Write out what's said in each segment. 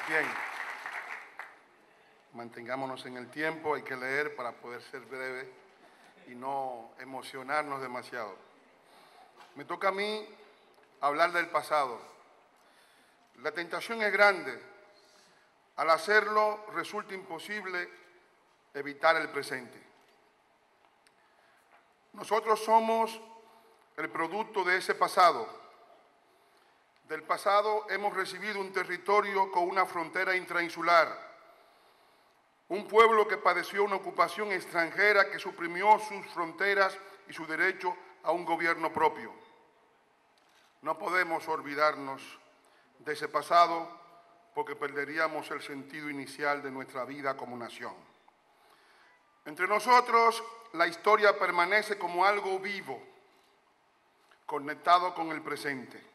Bien, mantengámonos en el tiempo, hay que leer para poder ser breve y no emocionarnos demasiado. Me toca a mí hablar del pasado. La tentación es grande. Al hacerlo resulta imposible evitar el presente. Nosotros somos el producto de ese pasado. Del pasado hemos recibido un territorio con una frontera intrainsular, un pueblo que padeció una ocupación extranjera que suprimió sus fronteras y su derecho a un gobierno propio. No podemos olvidarnos de ese pasado porque perderíamos el sentido inicial de nuestra vida como nación. Entre nosotros, la historia permanece como algo vivo, conectado con el presente.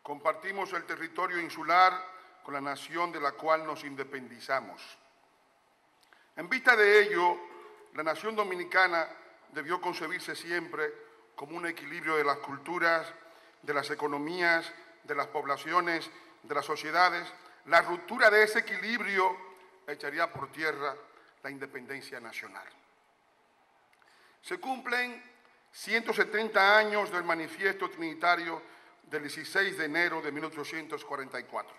Compartimos el territorio insular con la nación de la cual nos independizamos. En vista de ello, la nación dominicana debió concebirse siempre como un equilibrio de las culturas, de las economías, de las poblaciones, de las sociedades. La ruptura de ese equilibrio echaría por tierra la independencia nacional. Se cumplen 170 años del Manifiesto Trinitario del 16 de enero de 1844.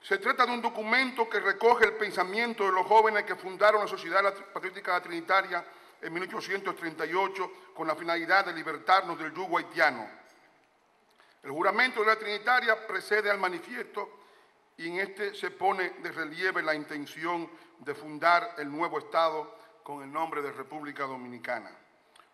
Se trata de un documento que recoge el pensamiento de los jóvenes que fundaron la Sociedad Patriótica Trinitaria en 1838 con la finalidad de libertarnos del yugo haitiano. El juramento de la Trinitaria precede al manifiesto y en este se pone de relieve la intención de fundar el nuevo Estado con el nombre de República Dominicana.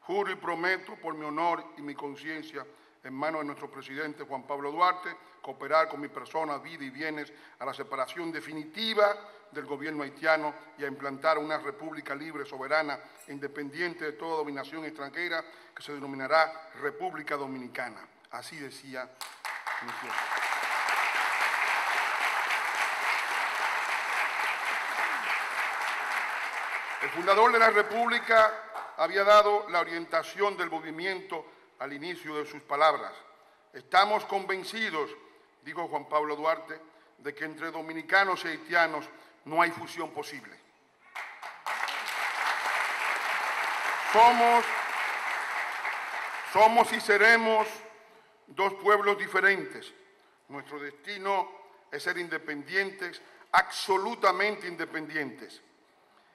Juro y prometo por mi honor y mi conciencia en manos de nuestro presidente Juan Pablo Duarte, cooperar con mi persona, vida y bienes a la separación definitiva del gobierno haitiano y a implantar una república libre, soberana e independiente de toda dominación extranjera que se denominará República Dominicana. Así decía mi fiesta. El fundador de la República había dado la orientación del movimiento al inicio de sus palabras. Estamos convencidos, dijo Juan Pablo Duarte, de que entre dominicanos y haitianos no hay fusión posible. Somos y seremos dos pueblos diferentes. Nuestro destino es ser independientes, absolutamente independientes.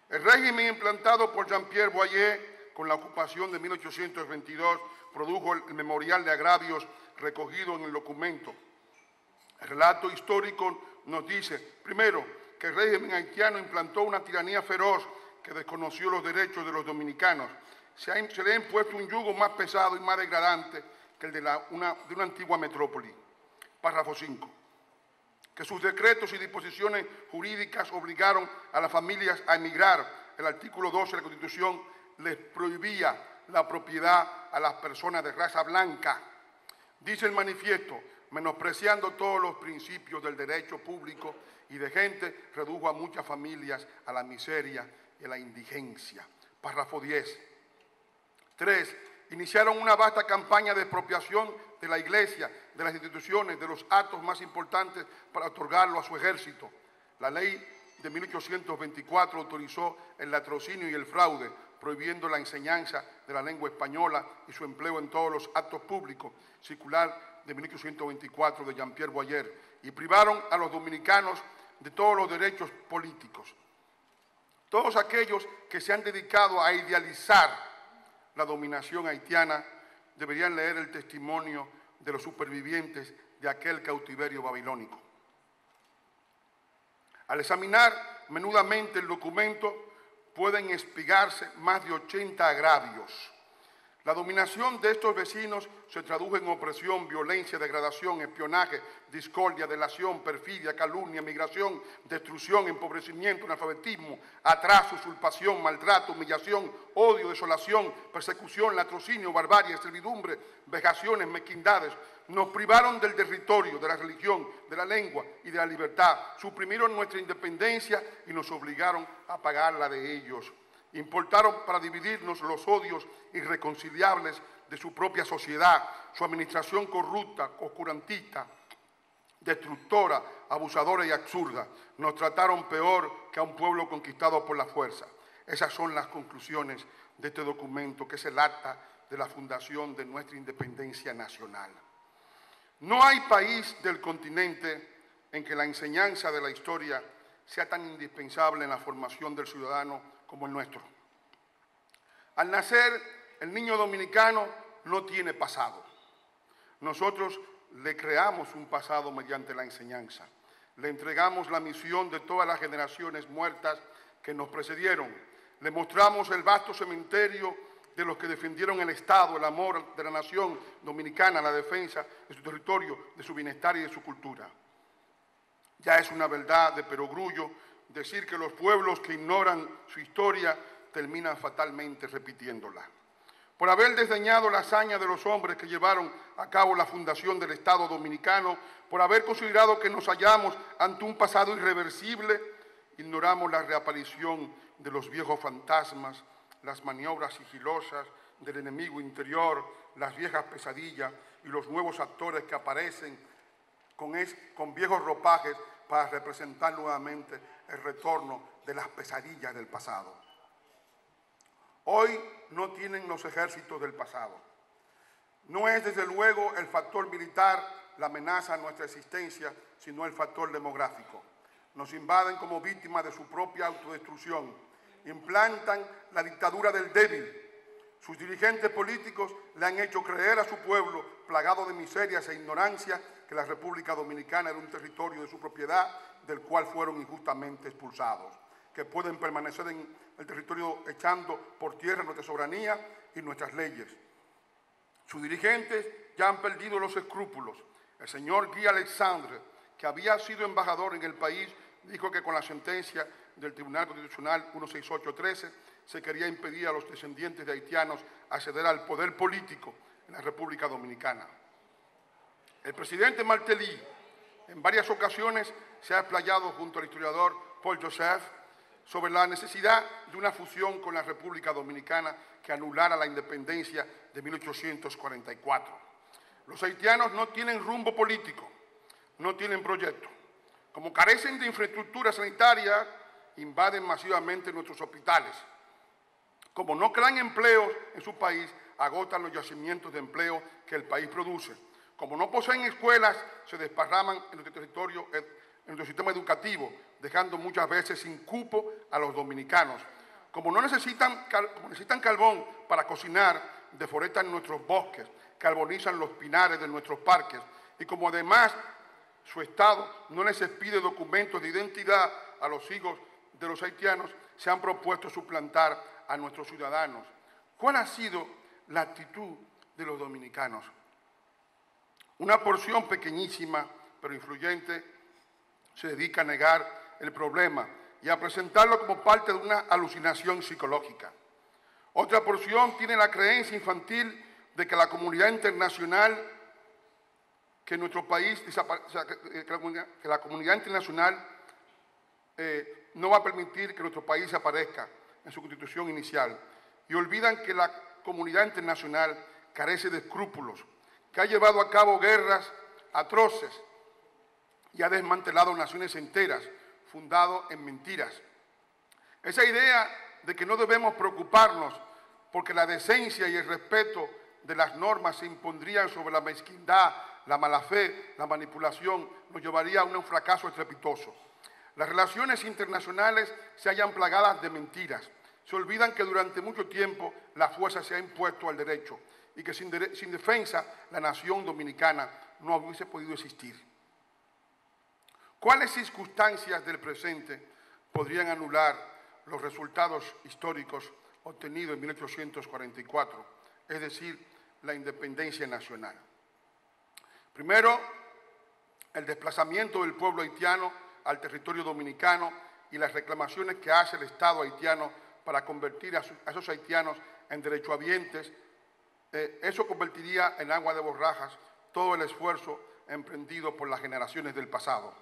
El régimen implantado por Jean-Pierre Boyer con la ocupación de 1822 produjo el memorial de agravios recogido en el documento. El relato histórico nos dice, primero, que el régimen haitiano implantó una tiranía feroz que desconoció los derechos de los dominicanos. Se le ha impuesto un yugo más pesado y más degradante que el de una antigua metrópoli. Párrafo 5. Que sus decretos y disposiciones jurídicas obligaron a las familias a emigrar. El artículo 12 de la Constitución les prohibía la propiedad a las personas de raza blanca. Dice el manifiesto, menospreciando todos los principios del derecho público y de gente, redujo a muchas familias a la miseria y a la indigencia. Párrafo 10. 3. Iniciaron una vasta campaña de expropiación de la Iglesia, de las instituciones, de los actos más importantes para otorgarlo a su ejército. La ley de 1824 autorizó el latrocinio y el fraude, prohibiendo la enseñanza de la lengua española y su empleo en todos los actos públicos, circular de 1824 de Jean-Pierre Boyer, y privaron a los dominicanos de todos los derechos políticos. Todos aquellos que se han dedicado a idealizar la dominación haitiana deberían leer el testimonio de los supervivientes de aquel cautiverio babilónico. Al examinar menudamente el documento, pueden espigarse más de 80 agravios. La dominación de estos vecinos se tradujo en opresión, violencia, degradación, espionaje, discordia, delación, perfidia, calumnia, migración, destrucción, empobrecimiento, analfabetismo, atraso, usurpación, maltrato, humillación, odio, desolación, persecución, latrocinio, barbarie, servidumbre, vejaciones, mezquindades. Nos privaron del territorio, de la religión, de la lengua y de la libertad. Suprimieron nuestra independencia y nos obligaron a pagar la de ellos. Importaron para dividirnos los odios irreconciliables de su propia sociedad, su administración corrupta, oscurantista, destructora, abusadora y absurda. Nos trataron peor que a un pueblo conquistado por la fuerza. Esas son las conclusiones de este documento, que es el acta de la fundación de nuestra independencia nacional. No hay país del continente en que la enseñanza de la historia sea tan indispensable en la formación del ciudadano como el nuestro. Al nacer, el niño dominicano no tiene pasado. Nosotros le creamos un pasado mediante la enseñanza. Le entregamos la misión de todas las generaciones muertas que nos precedieron. Le mostramos el vasto cementerio de los que defendieron el Estado, el amor de la nación dominicana, la defensa de su territorio, de su bienestar y de su cultura. Ya es una verdad de perogrullo decir que los pueblos que ignoran su historia terminan fatalmente repitiéndola. Por haber desdeñado la hazaña de los hombres que llevaron a cabo la fundación del Estado dominicano, por haber considerado que nos hallamos ante un pasado irreversible, ignoramos la reaparición de los viejos fantasmas, las maniobras sigilosas del enemigo interior, las viejas pesadillas y los nuevos actores que aparecen con viejos ropajes para representar nuevamente el retorno de las pesadillas del pasado. Hoy no tienen los ejércitos del pasado. No es desde luego el factor militar la amenaza a nuestra existencia, sino el factor demográfico. Nos invaden como víctimas de su propia autodestrucción. Implantan la dictadura del débil. Sus dirigentes políticos le han hecho creer a su pueblo, plagado de miserias e ignorancia, que la República Dominicana era un territorio de su propiedad del cual fueron injustamente expulsados, que pueden permanecer en el territorio echando por tierra nuestra soberanía y nuestras leyes. Sus dirigentes ya han perdido los escrúpulos. El señor Guy Alexandre, que había sido embajador en el país, dijo que con la sentencia del Tribunal Constitucional 16813 se quería impedir a los descendientes de haitianos acceder al poder político en la República Dominicana. El presidente Martelly en varias ocasiones se ha explayado junto al historiador Paul Joseph sobre la necesidad de una fusión con la República Dominicana que anulara la independencia de 1844. Los haitianos no tienen rumbo político, no tienen proyecto. Como carecen de infraestructura sanitaria, invaden masivamente nuestros hospitales. Como no crean empleos en su país, agotan los yacimientos de empleo que el país produce. Como no poseen escuelas, se desparraman en nuestro territorio, en nuestro sistema educativo, dejando muchas veces sin cupo a los dominicanos. Como necesitan carbón para cocinar, deforestan nuestros bosques, carbonizan los pinares de nuestros parques. Y como además su Estado no les expide documentos de identidad a los hijos de los haitianos, se han propuesto suplantar a nuestros ciudadanos. ¿Cuál ha sido la actitud de los dominicanos? Una porción pequeñísima, pero influyente, se dedica a negar el problema y a presentarlo como parte de una alucinación psicológica. Otra porción tiene la creencia infantil de que la comunidad internacional, que nuestro país, que la comunidad internacional no va a permitir que nuestro país aparezca en su constitución inicial. Y olvidan que la comunidad internacional carece de escrúpulos, que ha llevado a cabo guerras atroces y ha desmantelado naciones enteras, fundado en mentiras. Esa idea de que no debemos preocuparnos porque la decencia y el respeto de las normas se impondrían sobre la mezquindad, la mala fe, la manipulación, nos llevaría a un fracaso estrepitoso. Las relaciones internacionales se hallan plagadas de mentiras. Se olvidan que durante mucho tiempo la fuerza se ha impuesto al derecho y que sin defensa la nación dominicana no hubiese podido existir. ¿Cuáles circunstancias del presente podrían anular los resultados históricos obtenidos en 1844, es decir, la independencia nacional? Primero, el desplazamiento del pueblo haitiano al territorio dominicano y las reclamaciones que hace el Estado haitiano para convertir a esos haitianos en derechohabientes. Eso convertiría en agua de borrajas todo el esfuerzo emprendido por las generaciones del pasado.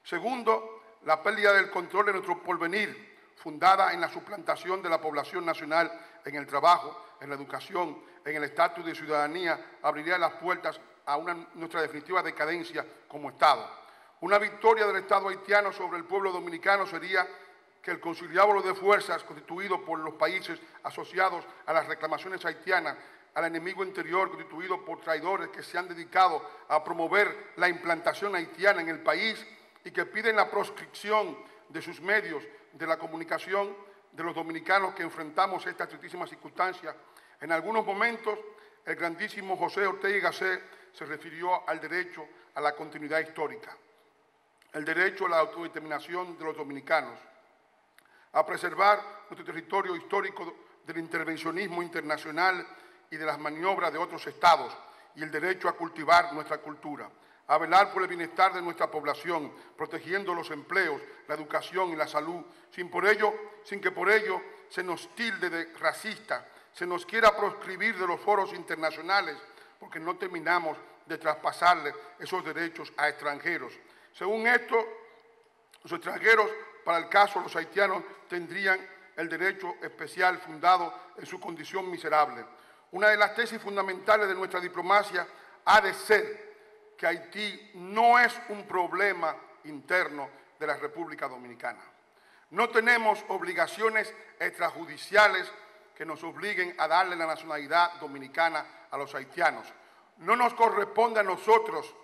Segundo, la pérdida del control de nuestro porvenir, fundada en la suplantación de la población nacional en el trabajo, en la educación, en el estatus de ciudadanía, abriría las puertas a nuestra definitiva decadencia como Estado. Una victoria del Estado haitiano sobre el pueblo dominicano sería que el conciliábulo de fuerzas constituido por los países asociados a las reclamaciones haitianas al enemigo interior constituido por traidores que se han dedicado a promover la implantación haitiana en el país y que piden la proscripción de sus medios de la comunicación de los dominicanos que enfrentamos estas tristísimas circunstancias. En algunos momentos, el grandísimo José Ortega y Gasset se refirió al derecho a la continuidad histórica, el derecho a la autodeterminación de los dominicanos, a preservar nuestro territorio histórico del intervencionismo internacional y de las maniobras de otros estados, y el derecho a cultivar nuestra cultura, a velar por el bienestar de nuestra población, protegiendo los empleos, la educación y la salud, sin que por ello se nos tilde de racista, se nos quiera proscribir de los foros internacionales, porque no terminamos de traspasarle esos derechos a extranjeros. Según esto, los extranjeros, para el caso de los haitianos, tendrían el derecho especial fundado en su condición miserable. Una de las tesis fundamentales de nuestra diplomacia ha de ser que Haití no es un problema interno de la República Dominicana. No tenemos obligaciones extrajudiciales que nos obliguen a darle la nacionalidad dominicana a los haitianos. No nos corresponde a nosotros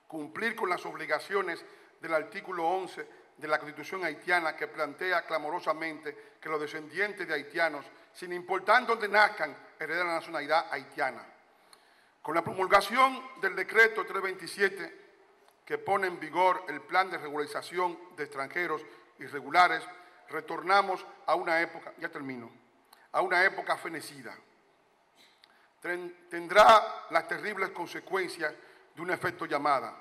cumplir con las obligaciones del artículo 11 de la Constitución haitiana, que plantea clamorosamente que los descendientes de haitianos, sin importar dónde nazcan, heredan la nacionalidad haitiana. Con la promulgación del decreto 327, que pone en vigor el plan de regularización de extranjeros irregulares, retornamos a una época, a una época fenecida. Tendrá las terribles consecuencias de un efecto llamada.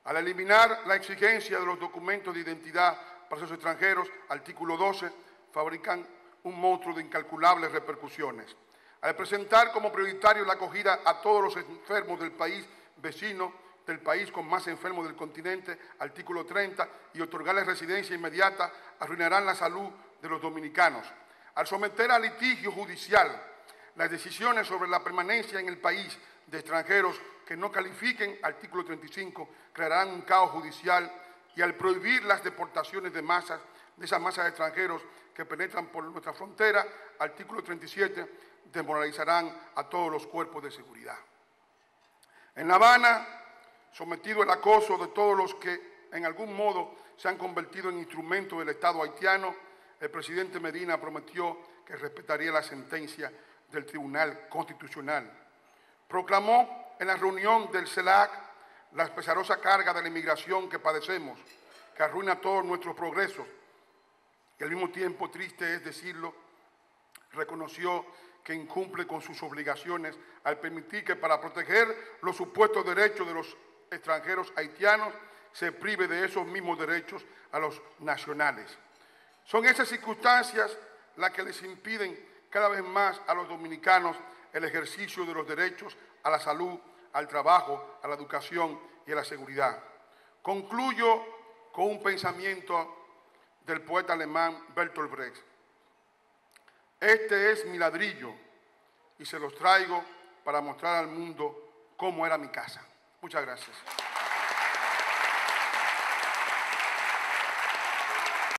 Al eliminar la exigencia de los documentos de identidad para los extranjeros, artículo 12, fabrican un monstruo de incalculables repercusiones. Al presentar como prioritario la acogida a todos los enfermos del país vecino, del país con más enfermos del continente, artículo 30, y otorgarles residencia inmediata, arruinarán la salud de los dominicanos. Al someter a litigio judicial las decisiones sobre la permanencia en el país de extranjeros que no califiquen, artículo 35, crearán un caos judicial, y al prohibir las deportaciones de esas masas de extranjeros que penetran por nuestra frontera, artículo 37, desmoralizarán a todos los cuerpos de seguridad. En La Habana, sometido al acoso de todos los que en algún modo se han convertido en instrumentos del Estado haitiano, el presidente Medina prometió que respetaría la sentencia del Tribunal Constitucional. Proclamó en la reunión del CELAC la pesarosa carga de la inmigración que padecemos, que arruina todos nuestros progresos, y al mismo tiempo, triste es decirlo, reconoció que incumple con sus obligaciones al permitir que para proteger los supuestos derechos de los extranjeros haitianos se prive de esos mismos derechos a los nacionales. Son esas circunstancias las que les impiden cada vez más a los dominicanos el ejercicio de los derechos a la salud, al trabajo, a la educación y a la seguridad. Concluyo con un pensamiento del poeta alemán Bertolt Brecht. Este es mi ladrillo y se los traigo para mostrar al mundo cómo era mi casa. Muchas gracias.